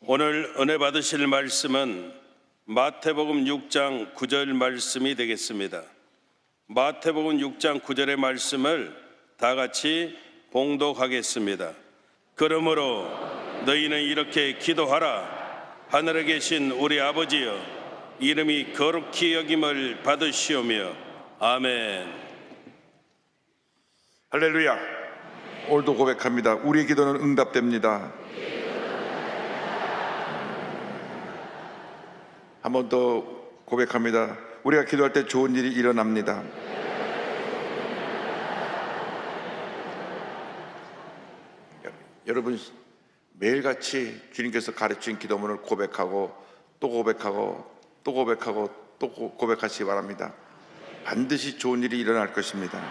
오늘 은혜 받으실 말씀은 마태복음 6장 9절 말씀이 되겠습니다. 마태복음 6장 9절의 말씀을 다 같이 봉독하겠습니다. 그러므로 너희는 이렇게 기도하라. 하늘에 계신 우리 아버지여, 이름이 거룩히 여김을 받으시오며. 아멘. 할렐루야. 오늘도 고백합니다. 우리의 기도는 응답됩니다. 한 번 더 고백합니다. 우리가 기도할 때 좋은 일이 일어납니다. 여러분, 매일같이 주님께서 가르친 기도문을 고백하고 또 고백하고 또 고백하고 또 고백하시기 바랍니다. 반드시 좋은 일이 일어날 것입니다.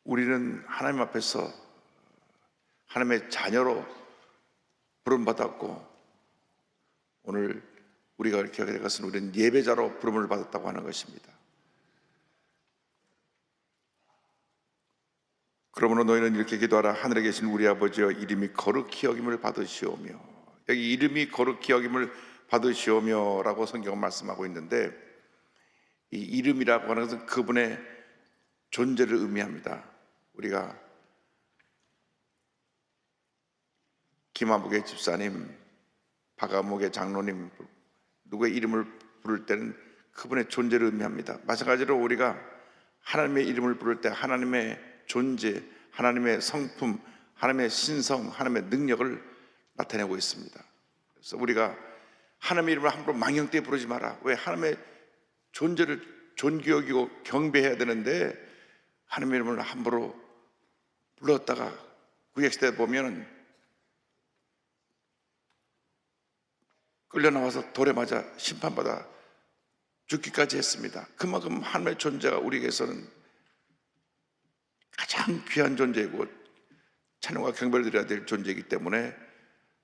우리는 하나님 앞에서 하나님의 자녀로 부름받았고, 오늘 우리가 이렇게 하게 된 것은 우리는 예배자로 부름을 받았다고 하는 것입니다. 그러므로 너희는 이렇게 기도하라. 하늘에 계신 우리 아버지여, 이름이 거룩히 여김을 받으시오며. 여기 이름이 거룩히 여김을 받으시오며 라고 성경은 말씀하고 있는데, 이 이름이라고 하는 것은 그분의 존재를 의미합니다. 우리가 김한복의 집사님, 박아목의 장로님, 누구의 이름을 부를 때는 그분의 존재를 의미합니다. 마찬가지로 우리가 하나님의 이름을 부를 때 하나님의 존재, 하나님의 성품, 하나님의 신성, 하나님의 능력을 나타내고 있습니다. 그래서 우리가 하나님의 이름을 함부로 망령되이 부르지 마라. 왜? 하나님의 존재를 존귀 여기고 경배해야 되는데 하나님의 이름을 함부로 불렀다가 구약시대에 보면 끌려나와서 돌에 맞아 심판받아 죽기까지 했습니다. 그만큼 하나님의 존재가 우리에게서는 가장 귀한 존재이고 찬양과 경배를 드려야 될 존재이기 때문에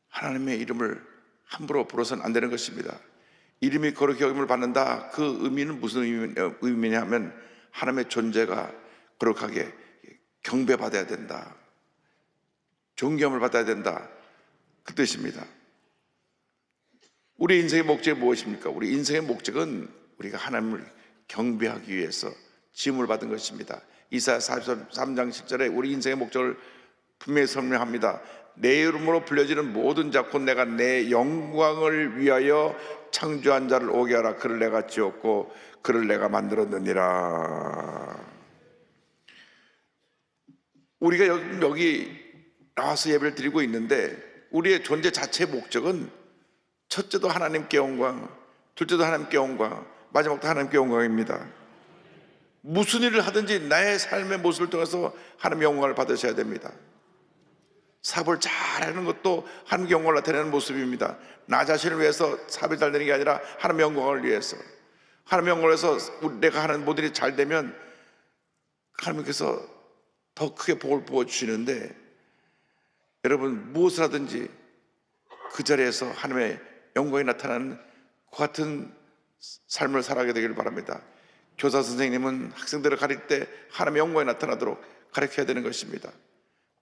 하나님의 이름을 함부로 부르서는 안 되는 것입니다. 이름이 거룩히 여김을 받는다, 그 의미는 무슨 의미냐면 하나님의 존재가 거룩하게 경배받아야 된다, 존경을 받아야 된다, 그 뜻입니다. 우리 인생의 목적이 무엇입니까? 우리 인생의 목적은 우리가 하나님을 경배하기 위해서 지음을 받은 것입니다. 이사야 43장 10절에 우리 인생의 목적을 분명히 설명합니다. 내 이름으로 불려지는 모든 자 곧 내가 내 영광을 위하여 창조한 자를 오게 하라. 그를 내가 지었고 그를 내가 만들었느니라. 우리가 여기 나와서 예배를 드리고 있는데 우리의 존재 자체의 목적은 첫째도 하나님께 영광, 둘째도 하나님께 영광, 마지막도 하나님께 영광입니다. 무슨 일을 하든지 나의 삶의 모습을 통해서 하나님의 영광을 받으셔야 됩니다. 사업을 잘하는 것도 하나님의 영광을 나타내는 모습입니다. 나 자신을 위해서 사업이 잘 되는 게 아니라 하나님의 영광을 위해서, 하나님의 영광을 위해서 내가 하는 모든 일이 잘 되면 하나님께서 더 크게 복을 부어주시는데, 여러분 무엇을 하든지 그 자리에서 하나님의 영광이 나타나는 그 같은 삶을 살아가게 되기를 바랍니다. 교사 선생님은 학생들을 가르칠 때 하나님의 영광이 나타나도록 가르쳐야 되는 것입니다.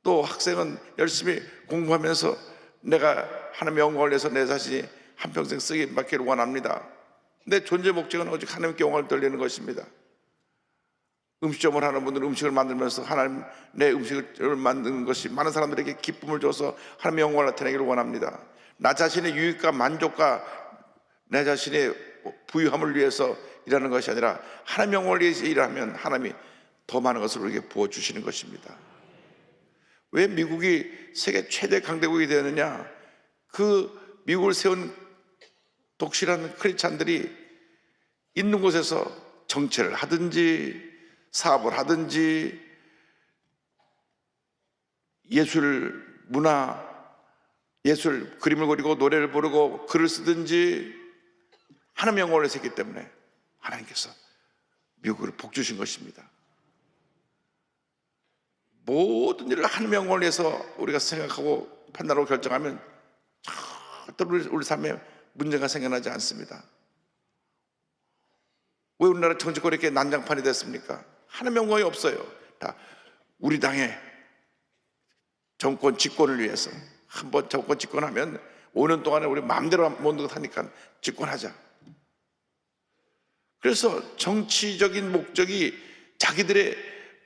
또 학생은 열심히 공부하면서 내가 하나님의 영광을 위해서 내 자신이 한평생 쓰기 받기를 원합니다. 내 존재 목적은 오직 하나님께 영광을 돌리는 것입니다. 음식점을 하는 분들은 음식을 만들면서 하나님, 내 음식을 만드는 것이 많은 사람들에게 기쁨을 줘서 하나님의 영광을 나타내기를 원합니다. 나 자신의 유익과 만족과 내 자신의 부유함을 위해서 일하는 것이 아니라 하나님의 영광을 위해서 일하면 하나님이 더 많은 것을 우리에게 부어주시는 것입니다. 왜 미국이 세계 최대 강대국이 되었느냐? 그 미국을 세운 독실한 크리스찬들이 있는 곳에서 정치를 하든지 사업을 하든지 예술, 문화, 예술, 그림을 그리고 노래를 부르고 글을 쓰든지 하나님의 영광을 위해서 했기 때문에 하나님께서 미국을 복 주신 것입니다. 모든 일을 하나님의 영광을 위해서 우리가 생각하고 판단하고 결정하면 절대로 우리 삶에 문제가 생겨나지 않습니다. 왜 우리나라 정치권이 이렇게 난장판이 됐습니까? 하나님의 영광이 없어요. 다 우리 당의 정권 집권을 위해서, 한번 정권 집권하면 5년 동안에 우리 마음대로 모든 것 하니까 집권하자. 그래서 정치적인 목적이 자기들의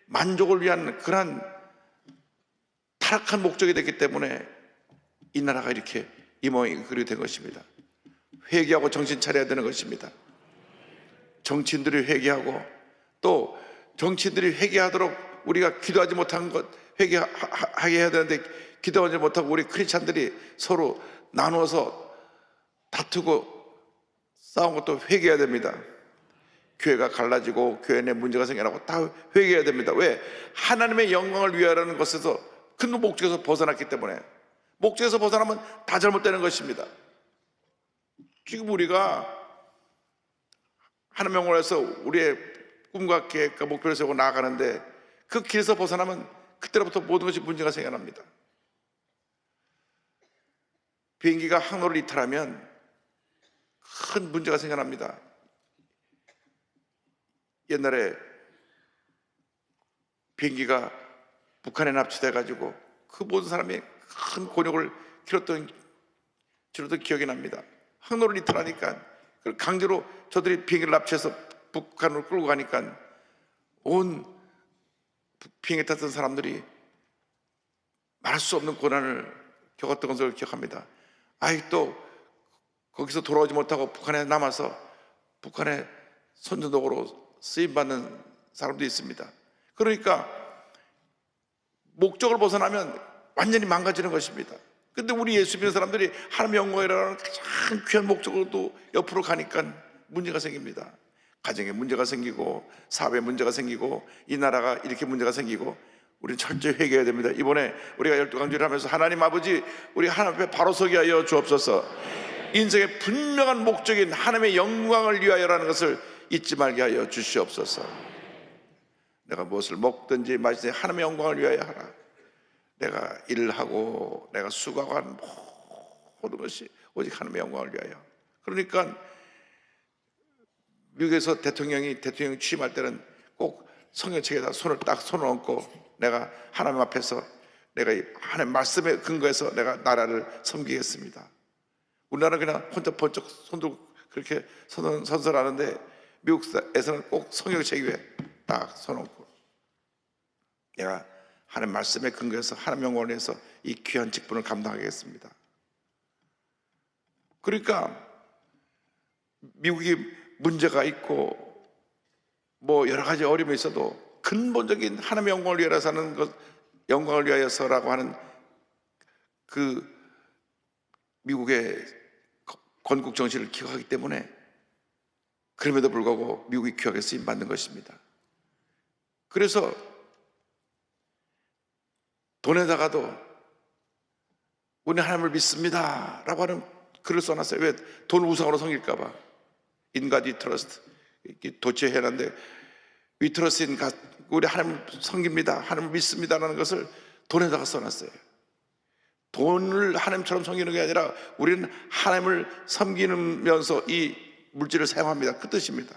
만족을 위한 그러한 타락한 목적이 됐기 때문에 이 나라가 이렇게 이 모양이 그렇게 된 것입니다. 회개하고 정신 차려야 되는 것입니다. 정치인들이 회개하고, 또 정치인들이 회개하도록 우리가 기도하지 못한 것 회개하게 해야 되는데 기도하지 못하고 우리 크리스찬들이 서로 나누어서 다투고 싸운 것도 회개해야 됩니다. 교회가 갈라지고 교회 내 문제가 생겨나고 다 회개해야 됩니다. 왜? 하나님의 영광을 위하라는 것에서 큰 목적에서 벗어났기 때문에. 목적에서 벗어나면 다 잘못되는 것입니다. 지금 우리가 하나님의 영광을 위해서 우리의 꿈과 계획과 목표를 세우고 나아가는데 그 길에서 벗어나면 그때로부터 모든 것이 문제가 생겨납니다. 비행기가 항로를 이탈하면 큰 문제가 생겨납니다. 옛날에 비행기가 북한에 납치돼가지고 그 모든 사람이 큰 곤욕을 치렀던 기억이 납니다. 항로를 이탈하니까 강제로 저들이 비행기를 납치해서 북한으로 끌고 가니까 온 비행기에 탔던 사람들이 말할 수 없는 고난을 겪었던 것을 기억합니다. 아직도 거기서 돌아오지 못하고 북한에 남아서 북한의 선전도구로 쓰임받는 사람도 있습니다. 그러니까 목적을 벗어나면 완전히 망가지는 것입니다. 근데 우리 예수 믿는 사람들이 하나님의 영광이라는 가장 귀한 목적으로도 옆으로 가니까 문제가 생깁니다. 가정에 문제가 생기고 사업에 문제가 생기고 이 나라가 이렇게 문제가 생기고 우리는 철저히 회개해야 됩니다. 이번에 우리가 12강주를 하면서 하나님 아버지, 우리 하나님 앞에 바로 서게 하여 주옵소서. 인생의 분명한 목적인 하나님의 영광을 위하여라는 것을 잊지 말게 하여 주시옵소서. 내가 무엇을 먹든지 마시든지 하나님의 영광을 위하여 하라. 내가 일을 하고 내가 수고하고 하는 모든 것이 오직 하나님의 영광을 위하여. 그러니까 미국에서 대통령 취임할 때는 꼭 성경책에다 손을 얹고 내가 하나님 앞에서 내가 이 하나님 말씀에 근거해서 내가 나라를 섬기겠습니다. 우리나라는 그냥 혼자 번쩍 손들고 그렇게 선설하는데 미국에서는 꼭 성경책 위에 딱 손 얹고 내가 하나님 말씀에 근거해서 하나님 영광을 위해서 이 귀한 직분을 감당하겠습니다. 그러니까 미국이 문제가 있고 뭐 여러 가지 어려움이 있어도 근본적인 하나님의 영광을 위하여 사는 것, 영광을 위하여서라고 하는 그 미국의 건국 정신을 기억하기 때문에 그럼에도 불구하고 미국이 귀하게 쓰임 받는 것입니다. 그래서 돈에다가도 우리는 하나님을 믿습니다 라고 하는 글을 써놨어요. 왜? 돈 우상으로 섬길까 봐. In God we trust. 도처에 해놨는데 We trust in God. 우리 하나님 섬깁니다, 하나님을 믿습니다라는 것을 돈에다가 써놨어요. 돈을 하나님처럼 섬기는 게 아니라 우리는 하나님을 섬기면서 이 물질을 사용합니다, 그 뜻입니다.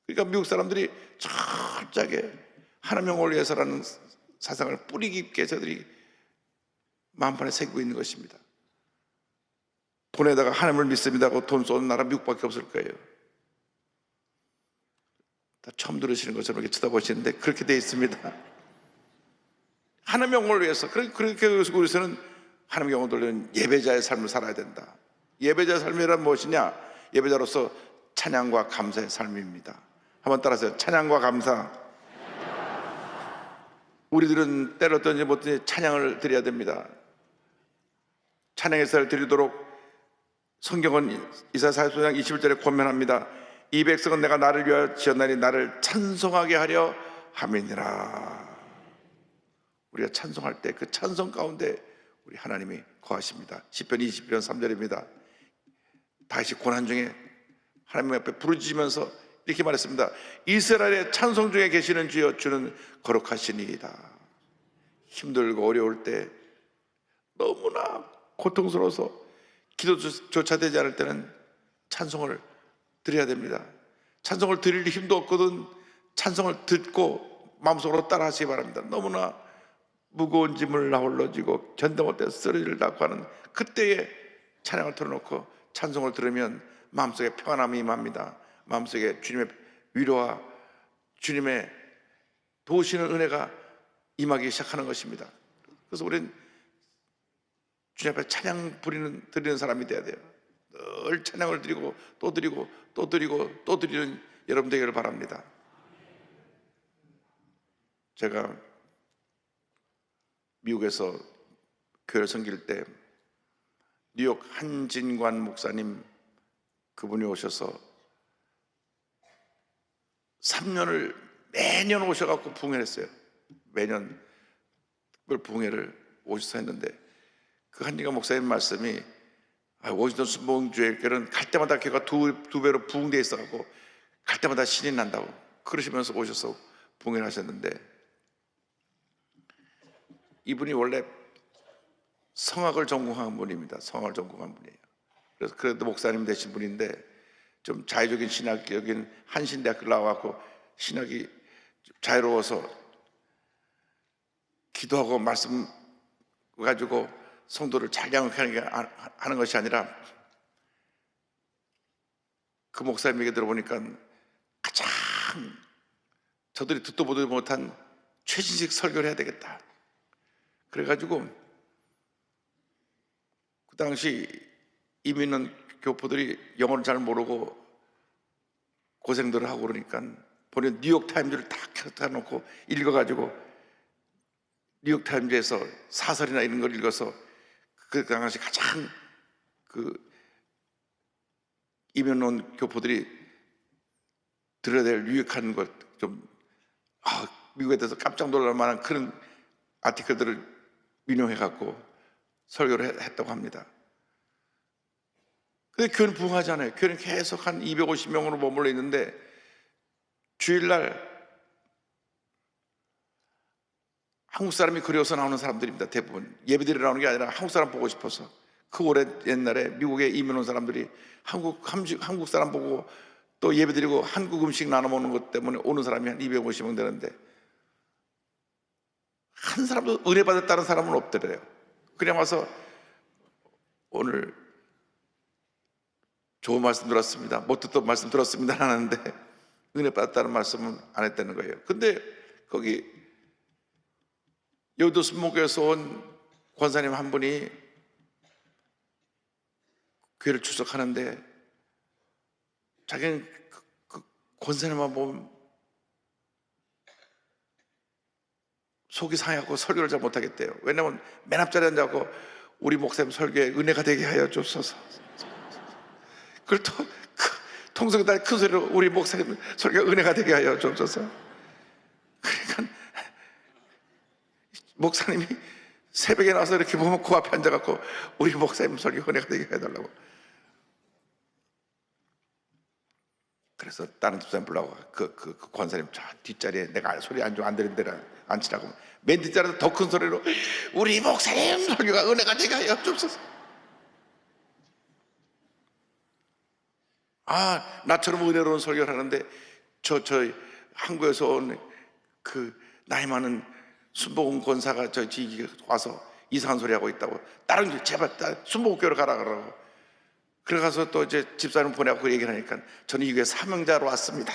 그러니까 미국 사람들이 철저하게 하나님 영광을 위해서라는 사상을 뿌리 깊게 저들이 마음판에 새기고 있는 것입니다. 돈에다가 하나님을 믿습니다 하고 돈 쏘는 나라 미국밖에 없을 거예요. 다 처음 들으시는 것처럼 이렇게 쳐다보시는데 그렇게 되어 있습니다. 하나님의 영광을 위해서. 그렇게 우리에서는 하나님의 영광을 돌리는 예배자의 삶을 살아야 된다. 예배자의 삶이란 무엇이냐? 예배자로서 찬양과 감사의 삶입니다. 한번 따라하세요. 찬양과 감사. 우리들은 때를 어떤지 못든지 찬양을 드려야 됩니다. 찬양의 쌀을 드리도록 성경은 이사야 44장 21절에 권면합니다. 이 백성은 내가 나를 위하여 지었나니 나를 찬송하게 하려 함이니라. 우리가 찬송할 때 그 찬송 가운데 우리 하나님이 거하십니다. 시편 20편 3절입니다. 다시 고난 중에 하나님 앞에 부르짖으면서 이렇게 말했습니다. 이스라엘의 찬송 중에 계시는 주여, 주는 거룩하시니이다. 힘들고 어려울 때, 너무나 고통스러워서 기도조차 되지 않을 때는 찬송을 드려야 됩니다. 찬송을 드릴 힘도 없거든 찬송을 듣고 마음속으로 따라 하시기 바랍니다. 너무나 무거운 짐을 나홀로 지고 견뎌 때 쓰러질다고 하는 그때의 찬양을 틀어놓고 찬송을 들으면 마음속에 평안함이 임합니다. 마음속에 주님의 위로와 주님의 도우시는 은혜가 임하기 시작하는 것입니다. 그래서 우리는 주님 앞에 찬양 드리는 사람이 돼야 돼요. 늘 찬양을 드리고 또 드리고 또 드리고 또 드리는 여러분 되기를 바랍니다. 제가 미국에서 교회를 섬길 때 뉴욕 한진관 목사님 그분이 오셔서 3년을 매년 오셔갖고 부흥회를 했어요. 매년 특별 부흥회를 오셔서 했는데 그 한진관 목사님 말씀이 워싱턴 순복음교회는 갈 때마다 걔가 두 배로 부흥되어 있어갖고 갈 때마다 신이 난다고 그러시면서 오셔서 부흥회를 하셨는데 이분이 원래 성악을 전공한 분입니다. 성악을 전공한 분이에요. 그래서 그래도 목사님 되신 분인데 좀 자유적인 신학적인 한신대학교 나와갖고 신학이 자유로워서 기도하고 말씀 가지고 성도를 잘 양육하는 것이 아니라 그 목사님 얘기 들어보니까 가장 저들이 듣도 보도 못한 최신식 설교를 해야 되겠다. 그래가지고 그 당시 이미 있는 교포들이 영어를 잘 모르고 고생들을 하고 그러니까 본인 뉴욕타임즈를 딱 켜놓고 읽어가지고 뉴욕타임즈에서 사설이나 이런 걸 읽어서 그 당시 가장 이민 온 교포들이 들어야 될 유익한 것 좀 미국에 대해서 깜짝 놀랄 만한 그런 아티클들을 민용해갖고 설교를 했다고 합니다. 근데 교회는 부흥하잖아요. 교회는 계속 한 250명으로 머물러 있는데 주일날 한국 사람이 그리워서 나오는 사람들입니다. 대부분 예배드리러 나오는 게 아니라 한국 사람 보고 싶어서. 그 오래 옛날에 미국에 이민 온 사람들이 한국 사람 보고 또 예배드리고 한국 음식 나눠 먹는 것 때문에 오는 사람이 한 250명 되는데 한 사람도 은혜 받았다는 사람은 없더래요. 그냥 와서 오늘 좋은 말씀 들었습니다, 못 듣던 말씀 들었습니다 하는데 은혜 받았다는 말씀은 안 했다는 거예요. 근데 거기 여의도 순복음교회에서 온 권사님 한 분이 교회를 출석하는데 자기는 그 권사님만 보면 속이 상해갖고 설교를 잘 못하겠대요. 왜냐면 맨 앞자리에 앉아서 우리 목사님 설교에 은혜가 되게 하여 주옵소서. 그걸 또 통성에다 큰 소리로 우리 목사님 설교에 은혜가 되게 하여 주옵소서. 그러니까 목사님이 새벽에 나와서 이렇게 보면 그 앞에 앉아갖고 우리 목사님 설교 은혜가 되게 해달라고. 그래서 다른 집사님 불러고 그 권사님 저 뒷자리에 내가 소리 안 들리는 데라 앉히라고 맨 뒷자리에서 더 큰 소리로 우리 목사님 설교가 은혜가 되게 하여 주옵소서. 나처럼 은혜로운 설교를 하는데 저 한국에서 온 그 나이 많은 순복음 권사가 저 지기 와서 이상한 소리 하고 있다고 다른 교 제발 순복음교회로 가라 그러고 그래 가서 또 이제 집사님 보내고 얘기를 하니까 저는 이 교회 사명자로 왔습니다.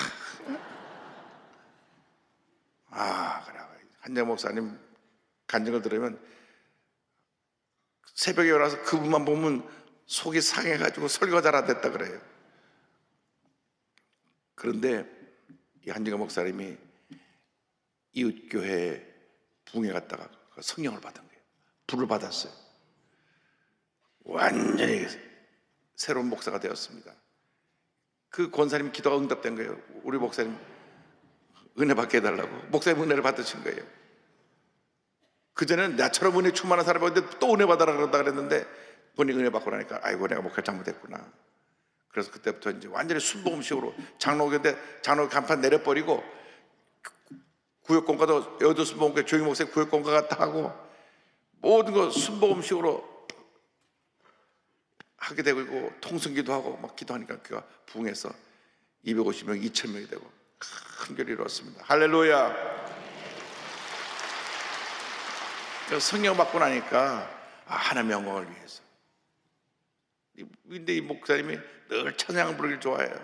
그래 한정 목사님 간증을 들으면 새벽에 일어나서 그분만 보면 속이 상해가지고 설교가 잘 안 됐다 그래요. 그런데 이 한정호 목사님이 이웃교회에 부흥회 갔다가 성령을 받은 거예요. 불을 받았어요. 완전히 새로운 목사가 되었습니다. 그 권사님 기도가 응답된 거예요. 우리 목사님 은혜 받게 해달라고. 목사님 은혜를 받으신 거예요. 그전에는 나처럼 은혜 충만한 사람이었는데 또 은혜 받아라 그런다 그랬는데 본인이 은혜 받고 나니까 아이고 내가 목회를 잘못했구나. 그래서 그때부터 이제 완전히 순복음식으로 장로교인데 장로 간판 내려버리고 구역공과도 여의도 순복음교회 조용히 목사님 구역공과 갔다 하고 모든 거 순복음식으로 하게 되고 통성기도 하고 막 기도하니까 그가 부흥해서 250명, 2,000명이 되고 큰 교회를 이루었습니다. 할렐루야. 성령 받고 나니까 하나님의 영광을 위해서. 근데 이 목사님이 늘 찬양 부르기를 좋아해요.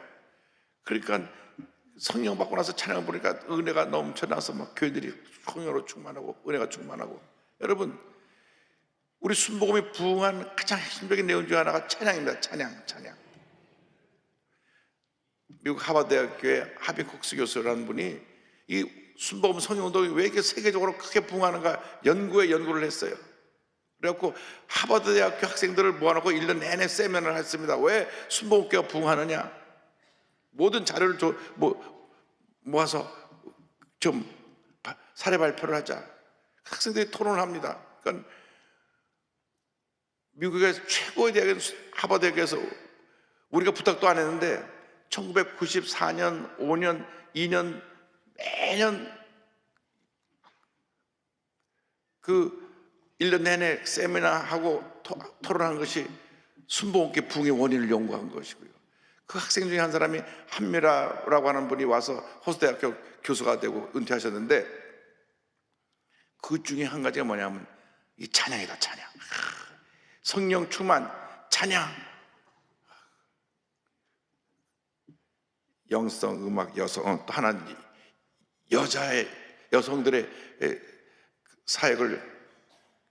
그러니까 성령 받고 나서 찬양 부르니까 은혜가 넘쳐나서 막 교회들이 성령으로 충만하고 은혜가 충만하고. 여러분, 우리 순복음이 부흥한 가장 핵심적인 내용 중 하나가 찬양입니다. 찬양. 미국 하버드대학교의 하비 콕스 교수라는 분이 이 순복음 성령운동이 왜 이렇게 세계적으로 크게 부흥하는가 연구를 했어요. 그래갖고 하버드대학교 학생들을 모아놓고 1년 내내 세미나를 했습니다. 왜 순복음교회가 부흥하느냐? 모든 자료를 모아서 좀 사례 발표를 하자. 학생들이 토론을 합니다. 그러니까 미국의 최고의 대학인 하버드대학에서 우리가 부탁도 안 했는데 1994년, 5년, 2년 매년 그 1년 내내 세미나하고 토론한 것이 순복음교회 부흥의 원인을 연구한 것이고요. 그 학생 중에 한 사람이 한미라라고 하는 분이 와서 호스대학교 교수가 되고 은퇴하셨는데 그 중에 한 가지가 뭐냐면 이 찬양이다. 찬양. 성령 충만 찬양. 영성, 음악, 여성, 또 하나는 여성들의 사역을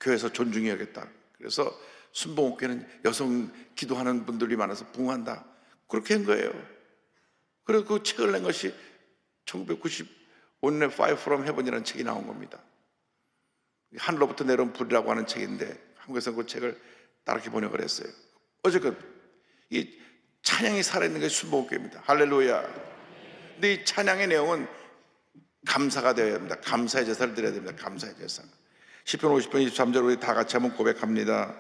교회에서 존중해야겠다. 그래서 순복음교회는 여성 기도하는 분들이 많아서 부흥한다. 그렇게 한 거예요. 그리고 그 책을 낸 것이 1995년에 Fire from Heaven이라는 책이 나온 겁니다. 하늘로부터 내려온 불이라고 하는 책인데 한국에서 그 책을 따르게 번역을 했어요. 어쨌든 이 찬양이 살아있는 것이 순복음교회입니다. 할렐루야. 근데 이 찬양의 내용은 감사가 되어야 합니다. 감사의 제사를 드려야 됩니다. 감사의 제사. 시편 50편 23절 우리 다 같이 한번 고백합니다.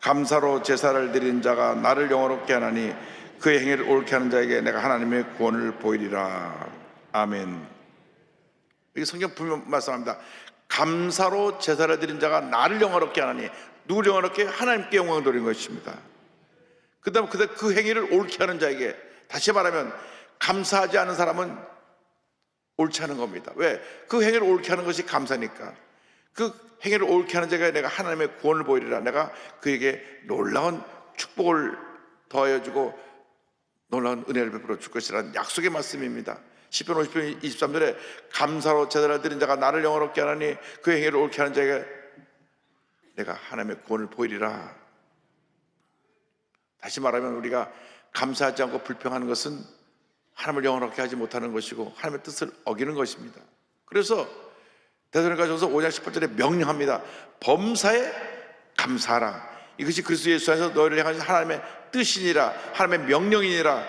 감사로 제사를 드린 자가 나를 영화롭게 하나니 그의 행위를 옳게 하는 자에게 내가 하나님의 구원을 보이리라. 아멘. 이게 성경 분명 말씀합니다. 감사로 제사를 드린 자가 나를 영화롭게 하나니, 누구를 영화롭게? 하나님께 영광을 돌린 것입니다. 그 다음 그 행위를 옳게 하는 자에게, 다시 말하면 감사하지 않은 사람은 옳지 않은 겁니다. 왜? 그 행위를 옳게 하는 것이 감사니까. 그 행위를 옳게 하는 자에게 내가 하나님의 구원을 보이리라. 내가 그에게 놀라운 축복을 더하여 주고 놀라운 은혜를 베풀어 줄 것이라는 약속의 말씀입니다. 시편 50편 23절에 감사로 제사를 드린 자가 나를 영화롭게 하나니 그 행위를 옳게 하는 자에게 내가 하나님의 구원을 보이리라. 다시 말하면 우리가 감사하지 않고 불평하는 것은 하나님을 영원하게 하지 못하는 것이고 하나님의 뜻을 어기는 것입니다. 그래서 데살로니가전서 5장 18절에 명령합니다. 범사에 감사하라. 이것이 그리스도 예수 안에서 너희를 향한 하나님의 뜻이니라, 하나님의 명령이니라.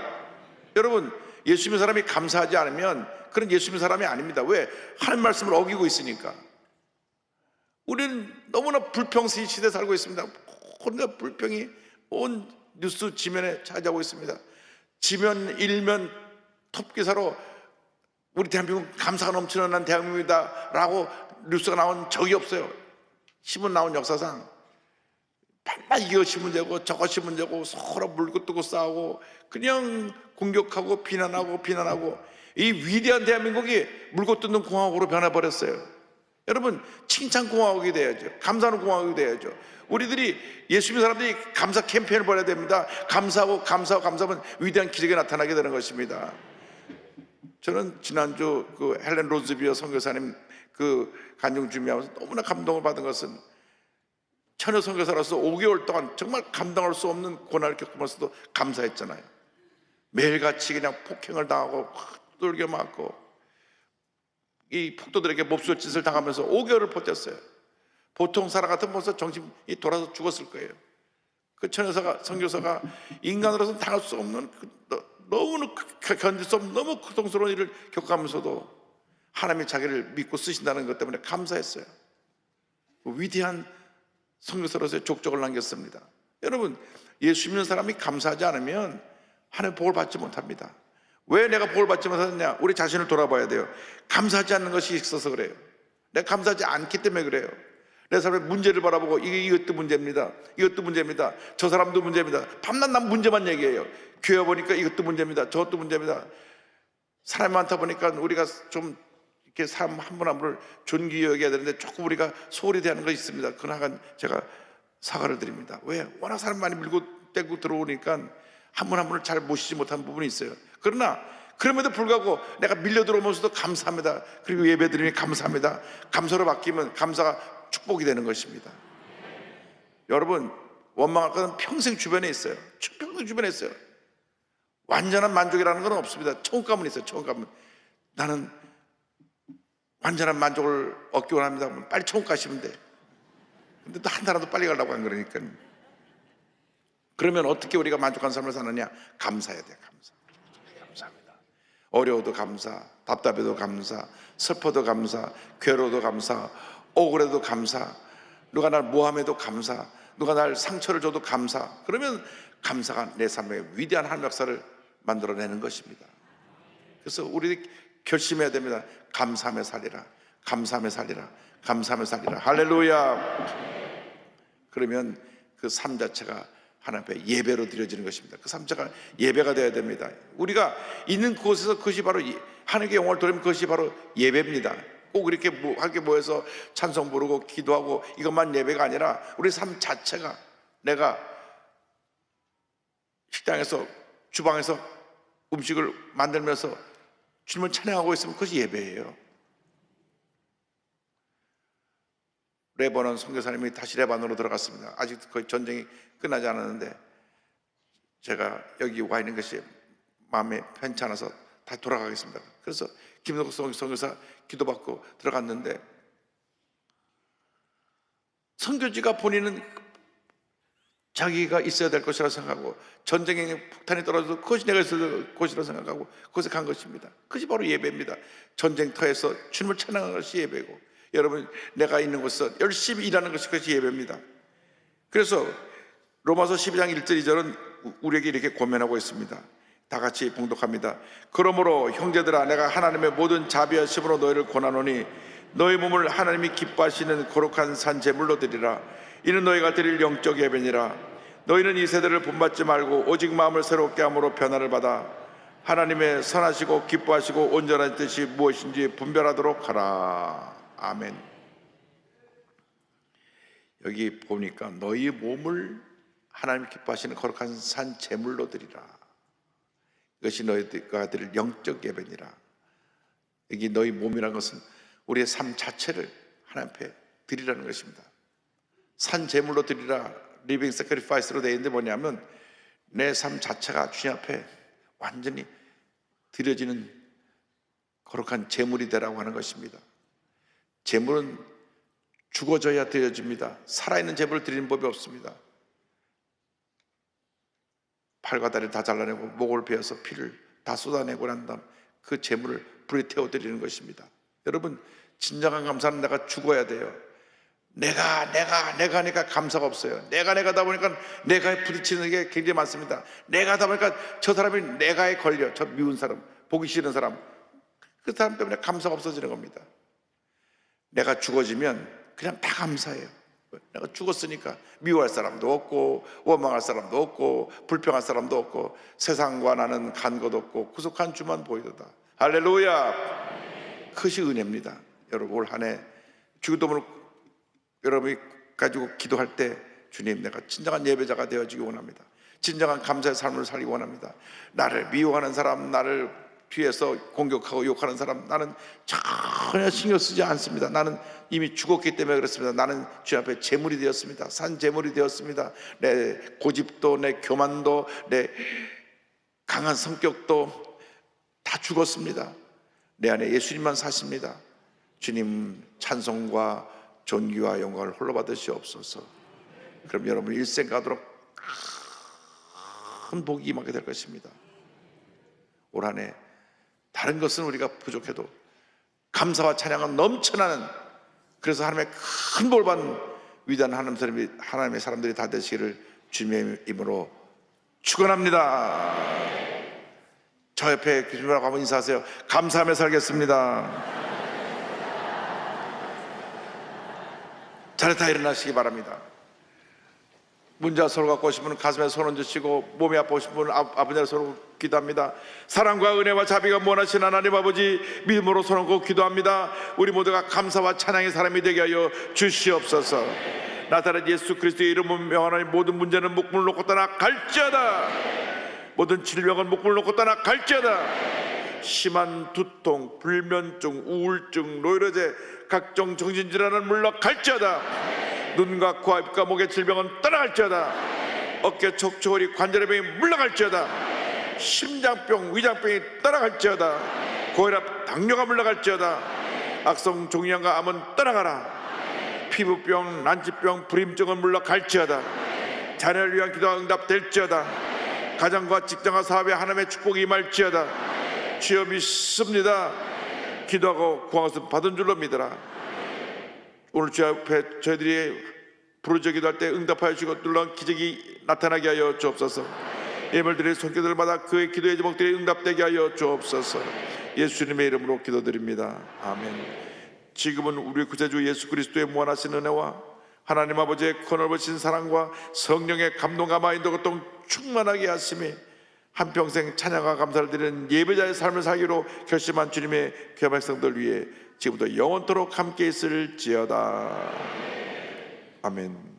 여러분, 예수 믿는 사람이 감사하지 않으면 그런 예수 믿는 사람이 아닙니다. 왜? 하나님 말씀을 어기고 있으니까. 우리는 너무나 불평의 시대에 살고 있습니다. 혼자 불평이 온 뉴스 지면에 차지하고 있습니다. 지면, 일면, 톱기사로 우리 대한민국 감사가 넘치는 대한민국이다 라고 뉴스가 나온 적이 없어요. 신문 나온 역사상. 맨날 이것이 문제고 저것이 문제고 서로 물고 뜨고 싸우고 그냥 공격하고 비난하고 이 위대한 대한민국이 물고 뜯는 공화국으로 변해버렸어요. 여러분, 칭찬 공화국이 돼야죠. 감사하는 공화국이 돼야죠. 우리들이 예수 믿는 사람들이 감사 캠페인을 벌여야 됩니다. 감사하면 위대한 기적이 나타나게 되는 것입니다. 저는 지난주 그 헬렌 로즈비어 선교사님 그 간증 준비하면서 너무나 감동을 받은 것은 처녀 선교사로서 5개월 동안 정말 감당할 수 없는 고난을 겪으면서도 감사했잖아요. 매일같이 그냥 폭행을 당하고 두들겨 맞고 이 폭도들에게 몹쓸 짓을 당하면서 5개월을 버텼어요. 보통 사람 같으면 벌써 정신이 돌아서 죽었을 거예요. 그 처녀사가 선교사가 인간으로서는 당할 수 없는 너무 견딜 수 없는 너무 고통스러운 일을 겪으면서도 하나님이 자기를 믿고 쓰신다는 것 때문에 감사했어요. 위대한 선교사로서의 족적을 남겼습니다. 여러분, 예수 믿는 사람이 감사하지 않으면 하나님의 복을 받지 못합니다. 왜 내가 복을 받지 못하느냐? 우리 자신을 돌아봐야 돼요. 감사하지 않는 것이 있어서 그래요. 내가 감사하지 않기 때문에 그래요. 내 삶의 문제를 바라보고 이것도 문제입니다. 이것도 문제입니다. 저 사람도 문제입니다. 밤낮 난 문제만 얘기해요. 교회 보니까 이것도 문제입니다. 저것도 문제입니다. 사람이 많다 보니까 우리가 좀 이렇게 사람 한 분 한 분을 존귀히 여겨야 되는데 조금 우리가 소홀히 대하는 것이 있습니다. 그러나 제가 사과를 드립니다. 왜? 워낙 사람 많이 밀고 떼고 들어오니까 한 분 한 분을 잘 모시지 못한 부분이 있어요. 그러나 그럼에도 불구하고 내가 밀려 들어오면서도 감사합니다. 그리고 예배 드리니 감사합니다. 감사로 바뀌면 감사가 축복이 되는 것입니다. 여러분, 원망할 것은 평생 주변에 있어요. 평생 주변에 있어요. 완전한 만족이라는 건 없습니다. 천국 가면 있어요. 천국 가면 나는 완전한 만족을 얻기 원합니다. 빨리 천국 가시면 돼. 근데 또 한 사람도 빨리 가려고 안 그러니까. 그러면 어떻게 우리가 만족한 삶을 사느냐? 감사해야 돼. 감사합니다. 어려워도 감사, 답답해도 감사, 슬퍼도 감사, 괴로워도 감사, 억울해도 감사, 누가 날 모함해도 감사, 누가 날 상처를 줘도 감사. 그러면 감사가 내 삶에 위대한 하나님의 역사를 만들어내는 것입니다. 그래서 우리 결심해야 됩니다. 감사하며 살리라, 감사하며 살리라, 감사하며 살리라. 할렐루야. 그러면 그 삶 자체가 하나님 앞에 예배로 드려지는 것입니다. 그 삶 자체가 예배가 되어야 됩니다. 우리가 있는 곳에서 그것이 바로 하나님께 영광을 돌리면 그것이 바로 예배입니다. 꼭 이렇게 함께 모여서 찬송 부르고 기도하고 이것만 예배가 아니라 우리 삶 자체가, 내가 식당에서 주방에서 음식을 만들면서 주님을 찬양하고 있으면 그것이 예배예요. 레바논 선교사님이 다시 레바논으로 들어갔습니다. 아직 거의 전쟁이 끝나지 않았는데 제가 여기 와 있는 것이 마음에 편치 않아서 다시 돌아가겠습니다. 그래서 김덕국 선교사 기도받고 들어갔는데, 선교지가 본인은 자기가 있어야 될 것이라고 생각하고 전쟁에 폭탄이 떨어져도 그것이 내가 있어야 될 것이라고 생각하고 그것에 간 것입니다. 그것이 바로 예배입니다. 전쟁터에서 주님을 찬양하는 것이 예배고, 여러분 내가 있는 곳에서 열심히 일하는 것이 그것이 예배입니다. 그래서 로마서 12장 1절 2절은 우리에게 이렇게 권면하고 있습니다. 다 같이 봉독합니다. 그러므로 형제들아, 내가 하나님의 모든 자비하심으로 너희를 권하노니 너희 몸을 하나님이 기뻐하시는 거룩한 산 제물로 드리라. 이는 너희가 드릴 영적 예배니라. 너희는 이 세대를 본받지 말고 오직 마음을 새롭게 함으로 변화를 받아 하나님의 선하시고 기뻐하시고 온전한 뜻이 무엇인지 분별하도록 하라. 아멘. 여기 보니까 너희 몸을 하나님 기뻐하시는 거룩한 산 제물로 드리라. 이것이 너희가 드릴 영적 예배니라. 여기 너희 몸이라는 것은 우리의 삶 자체를 하나님 앞에 드리라는 것입니다. 산 제물로 드리라, 리빙 세크리파이스로 되어 있는데 뭐냐면 내 삶 자체가 주님 앞에 완전히 드려지는 거룩한 제물이 되라고 하는 것입니다. 제물은 죽어져야 드려집니다. 살아있는 제물을 드리는 법이 없습니다. 팔과 다리를 다 잘라내고 목을 베어서 피를 다 쏟아내고 난 다음 그 제물을 불에 태워드리는 것입니다. 여러분, 진정한 감사는 내가 죽어야 돼요. 내가 하니까 감사가 없어요. 내가 하다 보니까 내가에 부딪히는 게 굉장히 많습니다. 내가 하다 보니까 저 사람이 내가에 걸려, 저 미운 사람, 보기 싫은 사람, 그 사람 때문에 감사가 없어지는 겁니다. 내가 죽어지면 그냥 다 감사해요. 내가 죽었으니까 미워할 사람도 없고 원망할 사람도 없고 불평할 사람도 없고 세상과 나는 간 것 없고 구속한 주만 보이도다. 할렐루야. 그것이 은혜입니다. 여러분, 올 한 해 주기도문을 여러분이 가지고 기도할 때, 주님, 내가 진정한 예배자가 되어지기 원합니다. 진정한 감사의 삶을 살기 원합니다. 나를 미워하는 사람, 나를 뒤에서 공격하고 욕하는 사람, 나는 전혀 신경 쓰지 않습니다. 나는 이미 죽었기 때문에 그렇습니다. 나는 주님 앞에 제물이 되었습니다. 산 제물이 되었습니다. 내 고집도, 내 교만도, 내 강한 성격도 다 죽었습니다. 내 안에 예수님만 사십니다. 주님 찬송과 존귀와 영광을 홀로 받으시옵소서. 그럼 여러분 일생 가도록 큰 복이 임하게 될 것입니다. 올 한 해 다른 것은 우리가 부족해도 감사와 찬양은 넘쳐나는, 그래서 하나님의 큰 복 받는 위대한 하나님의 사람들이 다 되시기를 주님의 이름으로 축원합니다. 저 옆에 주님이라고 한번 인사하세요. 감사하며 살겠습니다. 자리 다 일어나시기 바랍니다. 문자 서로 갖고 오신 분은 가슴에 손 얹으시고, 몸이 아프신 분은 아버지를 서로 기도합니다. 사랑과 은혜와 자비가 무한하신 하나님 아버지, 믿음으로 손 얹고 기도합니다. 우리 모두가 감사와 찬양의 사람이 되게 하여 주시옵소서. 나타난 예수 그리스도의 이름을 명하노니 모든 문제는 목문을 놓고 떠나 갈지어다. 모든 질병은 목문을 놓고 떠나 갈지어다. 심한 두통, 불면증, 우울증, 노이로제, 각종 정신질환은 물러갈지어다. 눈과 코와 입과 목의 질병은 떠나갈지어다. 어깨 척추허리 관절의 병이 물러갈지어다. 심장병, 위장병이 떠나갈지어다. 고혈압, 당뇨가 물러갈지어다. 악성 종양과 암은 떠나가라. 피부병, 난치병, 불임증은 물러갈지어다. 자녀를 위한 기도가 응답될지어다. 가정과 직장과 사업에 하나님의 축복이 임할지어다. 주여 믿습니다. 기도하고 구한 것은 받은 줄로 믿어라. 오늘 주 앞에 저희들이 부르짖어 기도할 때 응답하여 주시고 놀라운 기적이 나타나게 하여 주옵소서. 예물들의 손길을 받아 그의 기도의 제목들이 응답되게 하여 주옵소서. 예수님의 이름으로 기도드립니다. 아멘. 지금은 우리 구세주 예수 그리스도의 무한하신 은혜와 하나님 아버지의 크넓으신 사랑과 성령의 감동과 마인도 고통 충만하게 하심이 한평생 찬양과 감사를 드리는 예배자의 삶을 살기로 결심한 주님의 귀한 백성들 위해 지금부터 영원토록 함께 있을지어다. 아멘.